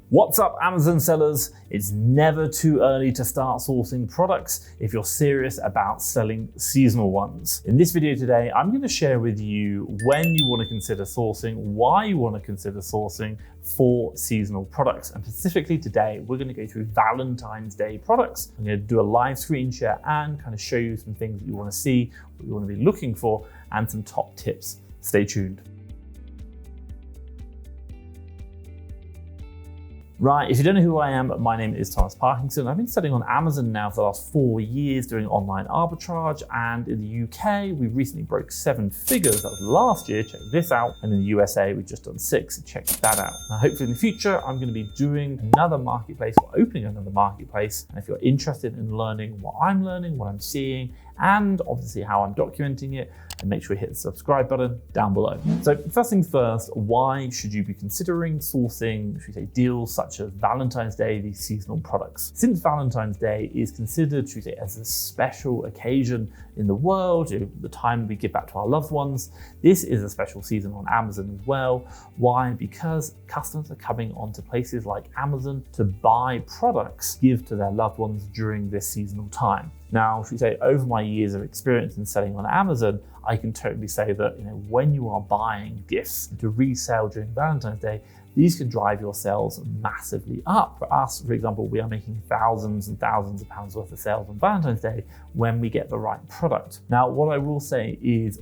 What's up, Amazon sellers? It's never too early to start sourcing products if you're serious about selling seasonal ones. In this video today, I'm going to share with you when you want to consider sourcing, why you want to consider sourcing for seasonal products. And specifically today, we're going to go through Valentine's Day products. I'm going to do a live screen share and kind of show you some things that you want to see, what you want to be looking for, and some top tips. Stay tuned. Right, if you don't know who I am, my name is Thomas Parkinson. I've been selling on Amazon now for the last 4 years doing online arbitrage, and in the UK, we recently broke 7 figures. That was last year, check this out. And in the USA, we've just done 6, so check that out. Now, hopefully in the future, I'm gonna be doing another marketplace or opening another marketplace. And if you're interested in learning what I'm learning, what I'm seeing, and obviously how I'm documenting it, and make sure you hit the subscribe button down below. So first things first, why should you be considering sourcing, should we say, deals such as Valentine's Day, these seasonal products? Since Valentine's Day is considered, should we say, as a special occasion in the world, the time we give back to our loved ones, this is a special season on Amazon as well. Why? Because customers are coming onto places like Amazon to buy products, give to their loved ones during this seasonal time. Now, should we say, over my years of experience in selling on Amazon, I can totally say that when you are buying gifts to resell during Valentine's Day, these can drive your sales massively up. For us, for example, we are making thousands and thousands of pounds worth of sales on Valentine's Day when we get the right product. Now, what I will say is,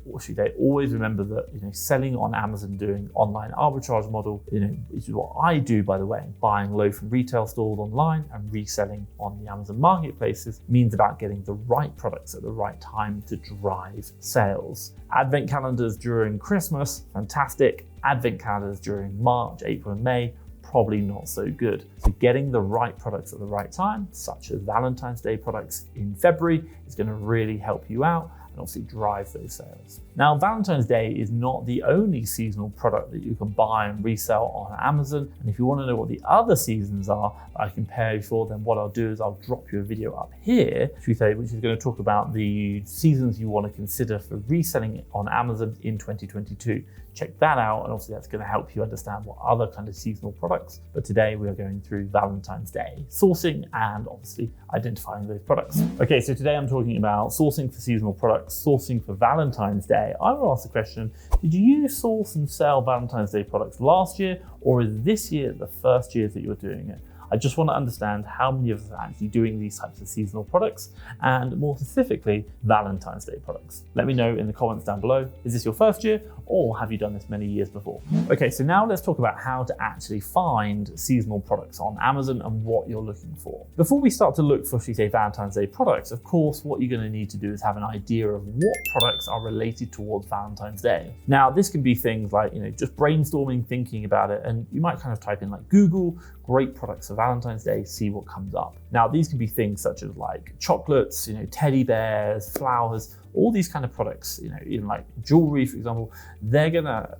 always remember that selling on Amazon, doing online arbitrage model, is what I do, by the way. Buying low from retail stores online and reselling on the Amazon marketplaces means about getting the right products at the right time to drive sales. Advent calendars during Christmas, fantastic. Advent calendars during March, April, and May, probably not so good. So getting the right products at the right time, such as Valentine's Day products in February, is going to really help you out and obviously drive those sales. Now, Valentine's Day is not the only seasonal product that you can buy and resell on Amazon. And if you want to know what the other seasons are that I can prepare you for, then what I'll do is I'll drop you a video up here, which is going to talk about the seasons you want to consider for reselling it on Amazon in 2022. Check that out, and obviously that's going to help you understand what other kind of seasonal products. But today we are going through Valentine's Day sourcing and obviously identifying those products. Okay, so today I'm talking about sourcing for seasonal products, sourcing for Valentine's Day. I will ask the question, did you source and sell Valentine's Day products last year, or is this year the first year that you're doing it? I just want to understand how many of us are actually doing these types of seasonal products, and more specifically, Valentine's Day products. Let me know in the comments down below. Is this your first year, or have you done this many years before? Okay, so now let's talk about how to actually find seasonal products on Amazon and what you're looking for. Before we start to look for, should we say, Valentine's Day products, of course, what you're going to need to do is have an idea of what products are related towards Valentine's Day. Now, this can be things like, just brainstorming, thinking about it, and you might kind of type in like Google, great products for Valentine's Day, see what comes up. Now, these can be things such as like chocolates, teddy bears, flowers, all these kind of products, even like jewelry, for example. They're gonna,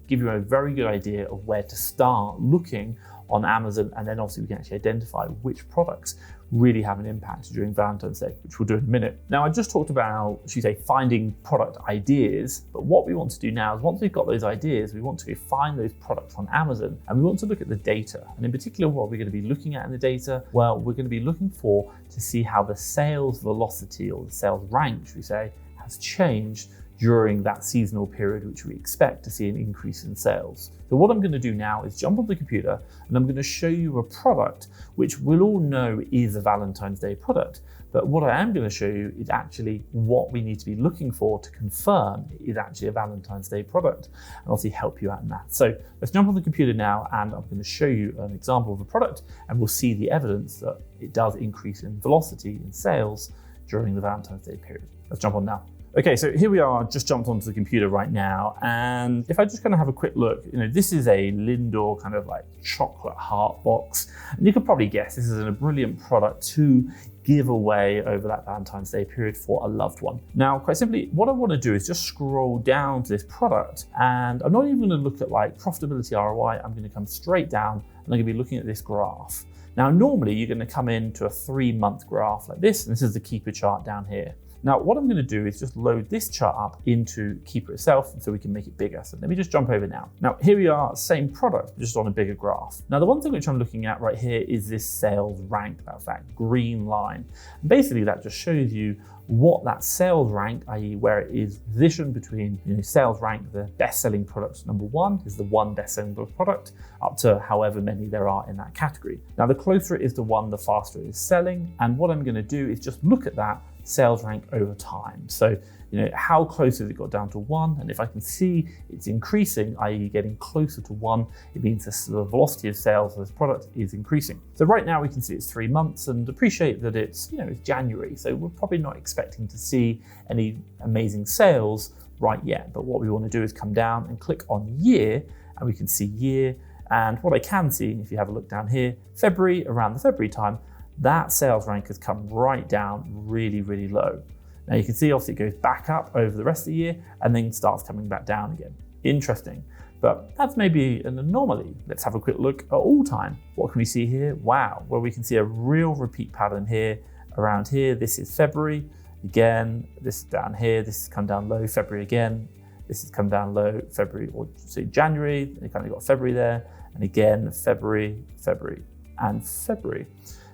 give you a very good idea of where to start looking on Amazon, and then obviously we can actually identify which products really have an impact during Valentine's Day, which we'll do in a minute. Now, I just talked about, should we say, finding product ideas, but what we want to do now is once we've got those ideas, we want to go find those products on Amazon, and we want to look at the data. And in particular, what we're going to be looking at in the data, well, we're going to be looking to see how the sales velocity, or the sales rank, should we say, has changed during that seasonal period, which we expect to see an increase in sales. So what I'm going to do now is jump on the computer, and I'm going to show you a product which we'll all know is a Valentine's Day product. But what I am going to show you is actually what we need to be looking for to confirm it is actually a Valentine's Day product, and obviously help you out in that. So let's jump on the computer now, and I'm going to show you an example of a product, and we'll see the evidence that it does increase in velocity in sales during the Valentine's Day period. Let's jump on now. Okay, so here we are, just jumped onto the computer right now, and if I just kind of have a quick look, this is a Lindor kind of like chocolate heart box, and you could probably guess this is a brilliant product to give away over that Valentine's Day period for a loved one. Now, quite simply, what I want to do is just scroll down to this product, and I'm not even going to look at like profitability ROI. I'm going to come straight down, and I'm going to be looking at this graph. Now, normally you're going to come into a 3-month graph like this, and this is the keeper chart down here. Now, what I'm going to do is just load this chart up into Keeper itself so we can make it bigger. So let me just jump over now. Now, here we are, same product, just on a bigger graph. Now, the one thing which I'm looking at right here is this sales rank. That's that green line. And basically, that just shows you what that sales rank, i.e. where it is positioned between sales rank, the best-selling product number one is the one best-selling product, up to however many there are in that category. Now, the closer it is to one, the faster it is selling. And what I'm going to do is just look at that sales rank over time. So, how close has it got down to one? And if I can see it's increasing, i.e. getting closer to one, it means the velocity of sales of this product is increasing. So right now we can see it's 3 months, and appreciate that it's January. So we're probably not expecting to see any amazing sales right yet. But what we want to do is come down and click on year, and we can see year. And what I can see, if you have a look down here, February, around the February time, that sales rank has come right down really, really low. Now you can see obviously it goes back up over the rest of the year and then starts coming back down again. Interesting, but that's maybe an anomaly. Let's have a quick look at all time. What can we see here? Wow, well, we can see a real repeat pattern here, around here. This is February, again, this is down here, this has come down low, February again, this has come down low, February, or say January, you kind of got February there, and again, February, February, and February.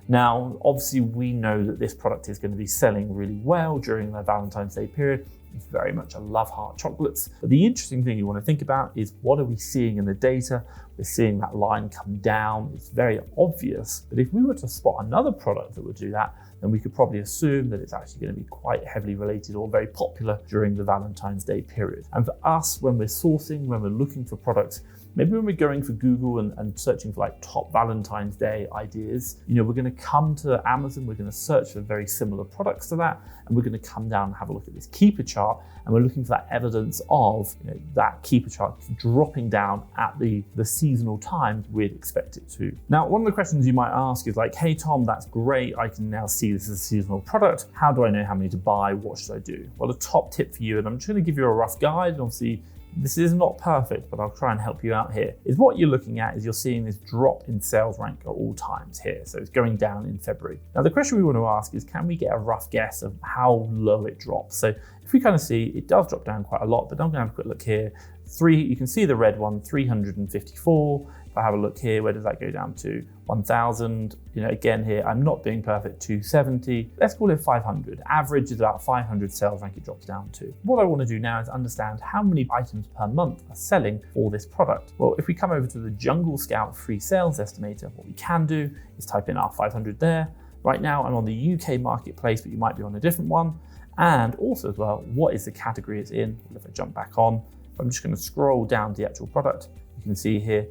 Now, obviously, we know that this product is going to be selling really well during the Valentine's Day period. It's very much a love heart chocolates. But the interesting thing you want to think about is what are we seeing in the data? We're seeing that line come down. It's very obvious. But if we were to spot another product that would do that, then we could probably assume that it's actually going to be quite heavily related or very popular during the Valentine's Day period. And for us, when we're sourcing, when we're looking for products, maybe when we're going for Google and searching for like top Valentine's Day ideas, we're going to come to Amazon, we're going to search for very similar products to that, and we're going to come down and have a look at this keeper chart, and we're looking for that evidence of that keeper chart dropping down at the seasonal times we'd expect it to. Now, one of the questions you might ask is like, hey Tom, that's great, I can now see this as a seasonal product. How do I know how many to buy? What should I do? Well, a top tip for you, and I'm just going to give you a rough guide, and obviously this is not perfect, but I'll try and help you out here, is what you're looking at is you're seeing this drop in sales rank at all times here. So it's going down in February. Now, the question we want to ask is, can we get a rough guess of how low it drops? So if we kind of see, it does drop down quite a lot, but I'm going to have a quick look here. You can see the red one, 354. If I have a look here, where does that go down to? 1,000. Again here, I'm not being perfect, 270. Let's call it 500. Average is about 500 sales rank it drops down to. What I want to do now is understand how many items per month are selling for this product. Well, if we come over to the Jungle Scout free sales estimator, what we can do is type in our 500 there. Right now, I'm on the UK marketplace, but you might be on a different one. And also as well, what is the category it's in? If I jump back on, I'm just going to scroll down to the actual product. You can see here,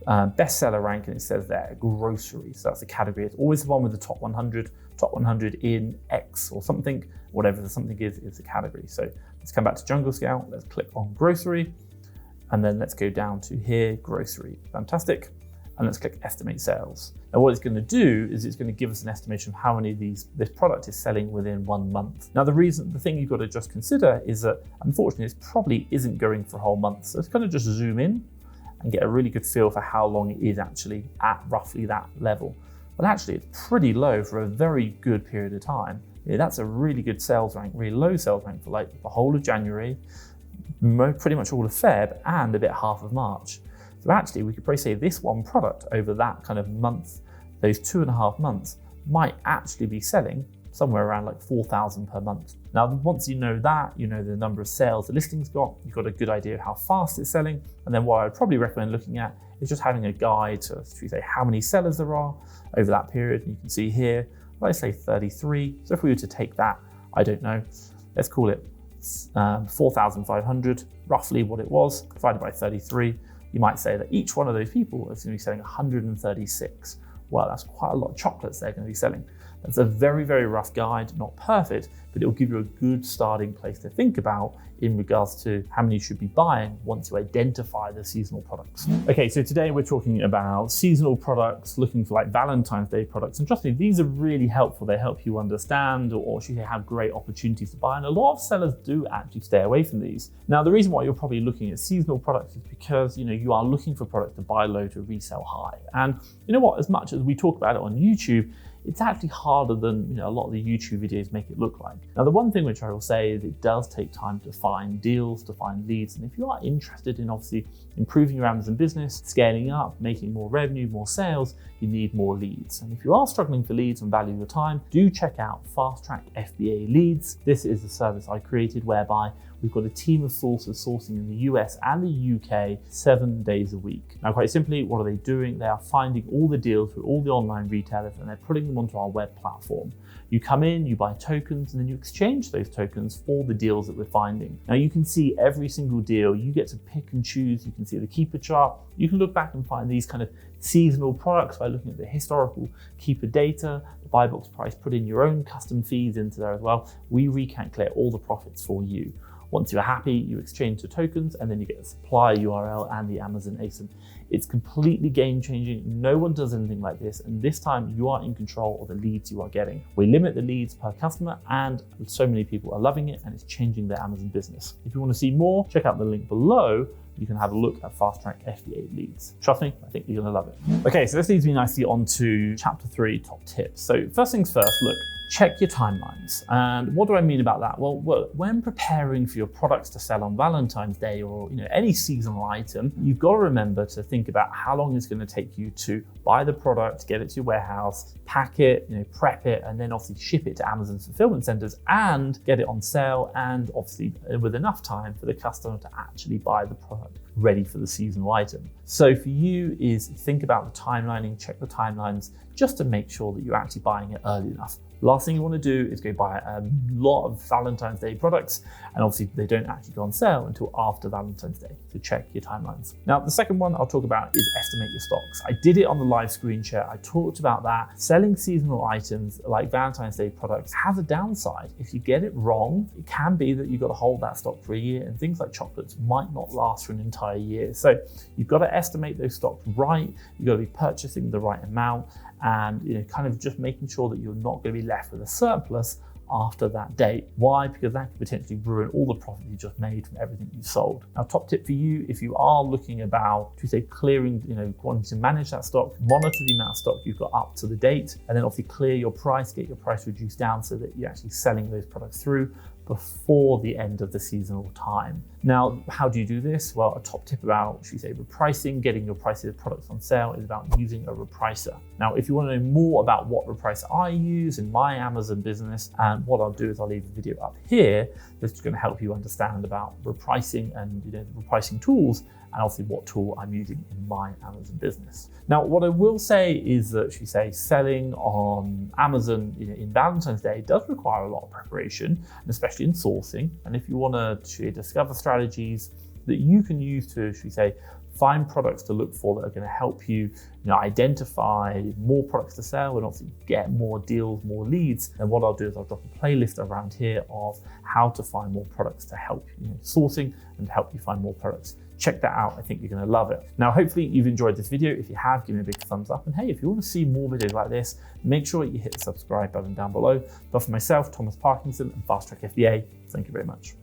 bestseller rank, and it says there grocery. So that's the category. It's always the one with the top 100 in X or something, whatever the something is the category. So let's come back to Jungle Scout. Let's click on grocery, and then let's go down to here, grocery. Fantastic. And let's click estimate sales. Now what it's going to do is it's going to give us an estimation of how many of this product is selling within 1 month. Now the thing you've got to just consider is that unfortunately this probably isn't going for a whole month. So it's going to just zoom in and get a really good feel for how long it is actually at roughly that level. But actually it's pretty low for a very good period of time. That's a really good sales rank, really low sales rank for like the whole of January, pretty much all of Feb, and a bit half of March. So actually, we could probably say this one product over that kind of month, those 2.5 months, might actually be selling somewhere around like 4,000 per month. Now, once you know that, you know the number of sales the listing's got, you've got a good idea of how fast it's selling. And then what I'd probably recommend looking at is just having a guide to say how many sellers there are over that period. And you can see here, let's say 33. So if we were to take that, I don't know, let's call it 4,500, roughly what it was, divided by 33. You might say that each one of those people is going to be selling 136. Well, that's quite a lot of chocolates they're going to be selling. That's a very, very rough guide, not perfect, but it will give you a good starting place to think about in regards to how many you should be buying once you identify the seasonal products. Okay, so today we're talking about seasonal products, looking for like Valentine's Day products. And trust me, these are really helpful. They help you understand or should have great opportunities to buy. And a lot of sellers do actually stay away from these. Now, the reason why you're probably looking at seasonal products is because you are looking for products to buy low to resell high. And you know what, as much as we talk about it on YouTube, it's actually harder than a lot of the YouTube videos make it look like. Now, the one thing which I will say is it does take time to find deals, to find leads. And if you are interested in obviously improving your Amazon business, scaling up, making more revenue, more sales, you need more leads. And if you are struggling for leads and value your time, do check out FastTrackFBA Leads. This is a service I created whereby we've got a team of sourcers sourcing in the US and the UK 7 days a week. Now, quite simply, what are they doing? They are finding all the deals through all the online retailers and they're putting them onto our web platform. You come in, you buy tokens, and then you exchange those tokens for the deals that we're finding. Now, you can see every single deal. You get to pick and choose. You can see the keeper chart. You can look back and find these kind of seasonal products by looking at the historical keeper data, the buy box price, put in your own custom feeds into there as well. We recalculate all the profits for you. Once you're happy, you exchange the tokens and then you get the supplier URL and the Amazon ASIN. It's completely game changing. No one does anything like this. And this time you are in control of the leads you are getting. We limit the leads per customer and so many people are loving it and it's changing their Amazon business. If you want to see more, check out the link below. You can have a look at FastTrackFBA Leads. Trust me, I think you're gonna love it. Okay, so this leads me nicely on to chapter 3, top tips. So first things first, look, check your timelines. And what do I mean about that? Well, when preparing for your products to sell on Valentine's Day or any seasonal item, you've got to remember to think about how long it's going to take you to buy the product, get it to your warehouse, pack it, prep it, and then obviously ship it to Amazon's fulfillment centers and get it on sale, and obviously with enough time for the customer to actually buy the product ready for the seasonal item. So for you is think about the timelining, check the timelines just to make sure that you're actually buying it early enough. Last thing you want to do is go buy a lot of Valentine's Day products, and obviously they don't actually go on sale until after Valentine's Day. So check your timelines. Now, the second one I'll talk about is estimate your stocks. I did it on the live screen share. I talked about that. Selling seasonal items like Valentine's Day products has a downside. If you get it wrong, it can be that you've got to hold that stock for a year, and things like chocolates might not last for an entire year. So you've got to estimate those stocks right. You've got to be purchasing the right amount, and kind of just making sure that you're not going to be left with a surplus after that date. Why? Because that could potentially ruin all the profit you just made from everything you sold. Now, top tip for you, if you are looking about, clearing, wanting to manage that stock, monitor the amount of stock you've got up to the date, and then obviously clear your price, get your price reduced down so that you're actually selling those products through before the end of the seasonal time. Now, how do you do this? Well, a top tip about, repricing, getting your prices of products on sale is about using a repricer. Now, if you want to know more about what repricer I use in my Amazon business, and what I'll do is I'll leave a video up here that's going to help you understand about repricing and the repricing tools, and obviously what tool I'm using in my Amazon business. Now, what I will say is that, selling on Amazon in Valentine's Day does require a lot of preparation, and especially in sourcing. And if you want to discover strategies that you can use to, find products to look for that are going to help you, identify more products to sell and obviously get more deals, more leads, then what I'll do is I'll drop a playlist around here of how to find more products to help you sourcing and help you find more products. Check that out. I think you're going to love it. Now, hopefully you've enjoyed this video. If you have, give me a big thumbs up. And hey, if you want to see more videos like this, make sure you hit the subscribe button down below. But for myself, Thomas Parkinson and FastTrackFBA, thank you very much.